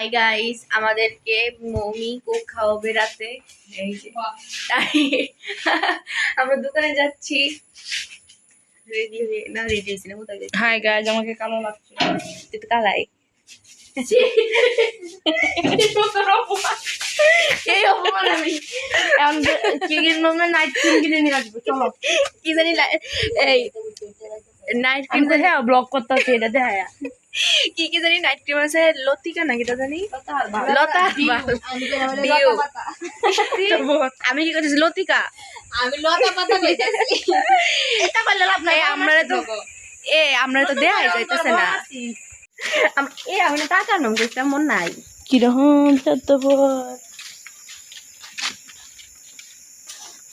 Hi guys, আমাদেরকে mummy Coke খাওয়াবে রাতে। এই যে তাই আমরা দোকানে যাচ্ছি। রেডি হয়ে না, রেডি হয়েছি না, কোথায় যাচ্ছি? হাই গাইস, আমাকে কালো লাগছে। তুই তো কালাই। এই অপমান আমি এখন কি কিনবো? নাইট ক্রিম কিনে নিয়ে আসবো, চলো। কি জানি এই নাইট আমি ক্রিম তো হ্যাঁ ব্লগ করতে হচ্ছে, এটা দেখা কি কি জানি নাইট ক্রিম আছে, লতিকা নাকি তা জানি লতা আমি কি করতেছি লতিকা আমি লতা পাতা কইতাছি এটা বললে লাভ নাই। আমরা তো দেখাই যাইতেছে না। আমি না টাকা নাম করছিলাম, মন নাই কিরকম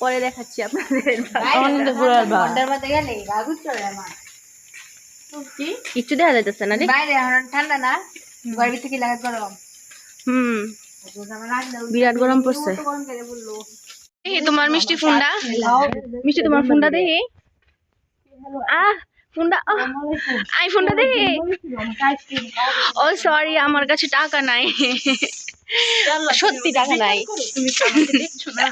পরে দেখাচ্ছি আপনাদের। ঘন্টার মধ্যে গেলে রাগুর চলে আমার কিছু দেখা যাইতেছে না রে। বাইরে এখন ঠান্ডা না, ঘরের ভিতরে কি লাগাত গরম। বিরাট গরম পড়ছে। গরম করে বললো তোমার মিষ্টি ফুন্ডা, মিষ্টি তোমার ফুন্ডা দেখি। ফুন্ডা আই ফুন্ডা দেখি। ও সরি, আমার কাছে টাকা নাই, সত্যি টাকা নাই। তুমি আমাকে দেখছো না?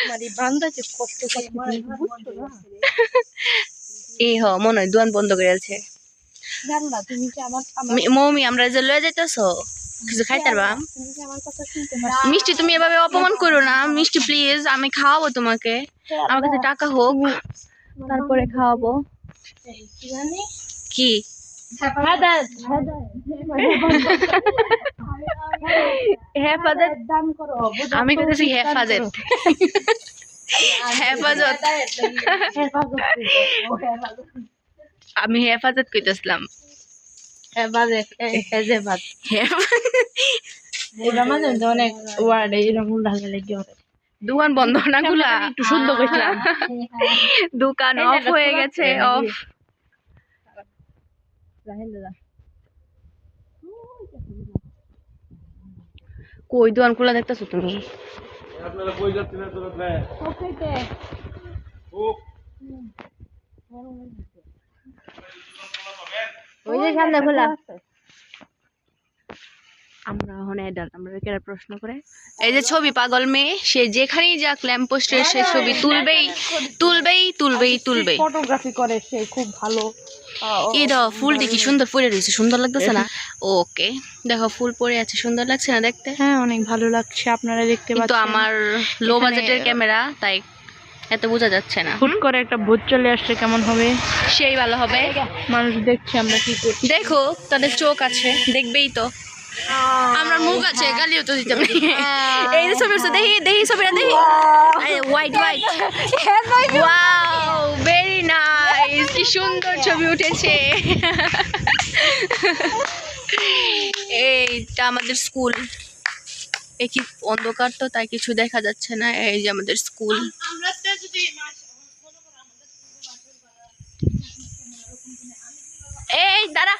আমার এই বান্দাকে কষ্ট করতে বুঝছো না? এই মনে হয় দোকান বন্ধ করে আছে। জানো না তুমি কি আমার মৌমি, আমরা যে লয়ে যাইতেছো কিছু খাইতে পারবা? তুমি কি আমার কথা শুনতে পারছো? মিষ্টি তুমি এভাবে অপমান করো না মিষ্টি, প্লিজ। আমি খাওয়াবো তোমাকে, আমার কাছে টাকা হোক, তারপরে খাওয়াবো। কি জানি কি হেফাজত দান করো, আমি কইতেছি হেফাজত হেফাজত আমি হেফাজত কইতেছিলাম। অনেক ওয়ার্ড এরকম লাগে। দোকান বন্ধ না গুলা, একটু শুদ্ধ কইছিলাম। দোকান অফ হয়ে গেছে, অফ। কই দোকান খোলা দেখতেছো তুমি? আপনারা কই যাচ্ছেন এত রাতে? ওই যে সামনে খোলা। আমরা ওখানে আমরা কেরা প্রশ্ন করে এই যে ছবি পাগল মেয়ে, সে যেখানেই যাক ল্যাম্প পোস্টের সে ছবি তুলবেই তুলবেই তুলবেই তুলবে। ফটোগ্রাফি করে সে, খুব ভালো। এই দেখো ফুলটি কি সুন্দর পরে রয়েছে, সুন্দর লাগতেছে না? ওকে দেখো ফুল পরে আছে, সুন্দর লাগছে না দেখতে? হ্যাঁ, অনেক ভালো লাগছে, আপনারা দেখতে কিন্তু পাচ্ছেন। আমার লো বাজেটের ক্যামেরা, তাই এত বোঝা যাচ্ছে না। হুট করে একটা ভূত চলে আসছে, কেমন হবে? সেই ভালো হবে। মানুষ দেখছে আমরা কি করছি। দেখো তাদের চোখ আছে, দেখবেই তো। আমরা মুখ আছে, গালিও তো দিতে পারি। এই যে ছবি আছে, দেখি দেখি ছবিটা দেখি। White white, wow very nice, কি সুন্দর ছবি উঠেছে। এইটা আমাদের স্কুল। এই কি অন্ধকার তো, তাই কিছু দেখা যাচ্ছে না। এই যে আমাদের স্কুল। এই দাঁড়া,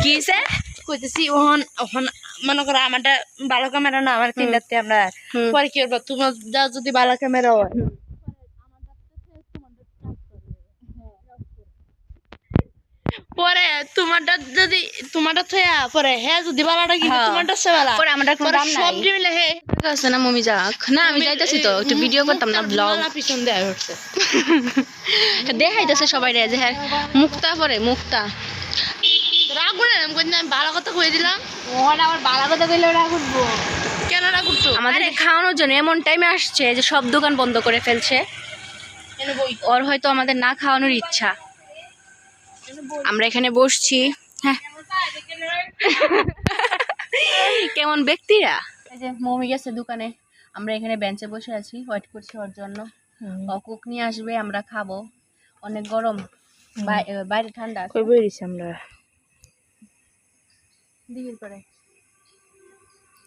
কিসে কইতেছি ওহন ওহন মনে করো আমারটা ভালো ক্যামেরা না, আমার তিনটাতে আমরা পরে কি করবো? তোমার যদি ভালো ক্যামেরা হয়, পরে তোমারটা যদি তোমারটা থয়া পরে হ্যাঁ যদি ভালোটা কি তোমারটা সে ভালো, পরে আমাদের কোনো দাম নাই। সবজি মিলে হে আছে না মমি যাক না, আমি যাইতাছি তো একটু ভিডিও করতাম না, ব্লগ পিছন দেয়া হচ্ছে। দেখাইতেছে সবাই রে যে হ্যাঁ মুক্তা পরে মুক্তা রাগুন আমি ভালো কথা কই দিলাম। ওর আবার ভালো কথা কইলে রাগুবো কেন রাগুছো? আমাদের খাওয়ানোর জন্য এমন টাইমে আসছে যে সব দোকান বন্ধ করে ফেলছে। ওর হয়তো আমাদের না খাওয়ানোর ইচ্ছা। আমরা এখানে বসছি, হ্যাঁ কেমন ব্যক্তিরা। এই যে মমি গেছে দোকানে, আমরা এখানে বেঞ্চে বসে আছি, ওয়েট করছি ওর জন্য। ও কুক নিয়ে আসবে, আমরা খাবো। অনেক গরম, বাইরে ঠান্ডা। কই বইরিছি আমরা? দিঘির পরে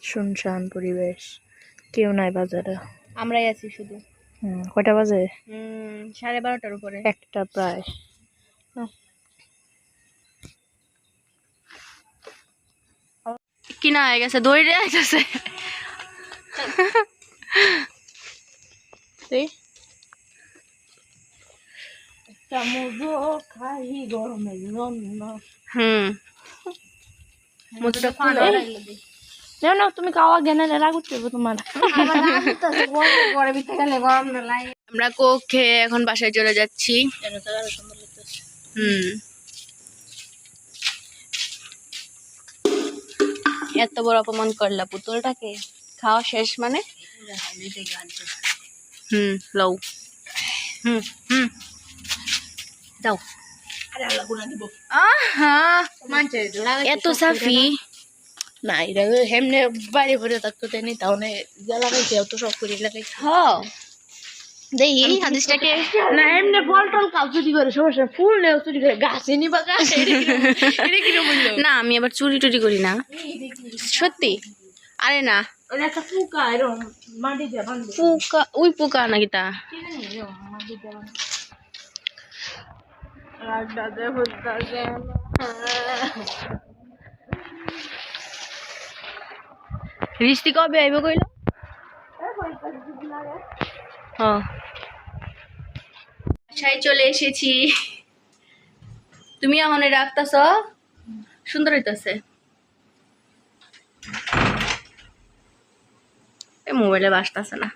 শুনশান পরিবেশ, কেউ নাই বাজারে, আমরাই আছি শুধু। কয়টা বাজে? 12:30টার উপরে, একটা প্রায়। কিনা হয়ে গেছে, দৌড়ে আসতেছে। খাই গরমের জন্য। মধুটা খুলো না না তুমি খাওয়া জ্ঞানে রাগ উঠবে তোমার পরে ভিতরে গেলে গরম না লাগে। আমরা কোক খেয়ে এখন বাসায় চলে যাচ্ছি। এত বড় অপমান করলা পুতুলটাকে। খাওয়া শেষ মানে লও দাও। আহা মানছে এত সাফি না এটা হেমনে বাইরে ভরে থাকতো তেনি তাহলে যা লাগাইছে অত সব করে লাগাইছে হ দেখি হাদিসটাকে। না এমনি ফল টল খাও চুরি করে সমস্যা ফুল নেও চুরি করে গাছে নিবা গাছে এটা কিরম বললো না আমি আবার চুরি টুরি করি না সত্যি। আরে না ওই একটা পোকা এরকম মাটি দিয়ে বান্ধে পোকা ওই পোকা নাকি তা রিস্তি কবে আইব কইল? বাসায় চলে এসেছি। তুমি এখন রাখতাছ সুন্দর হইতাছে। মোবাইলে বাসতাছে না।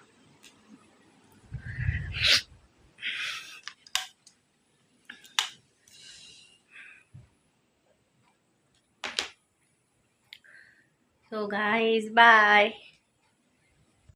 So guys, bye.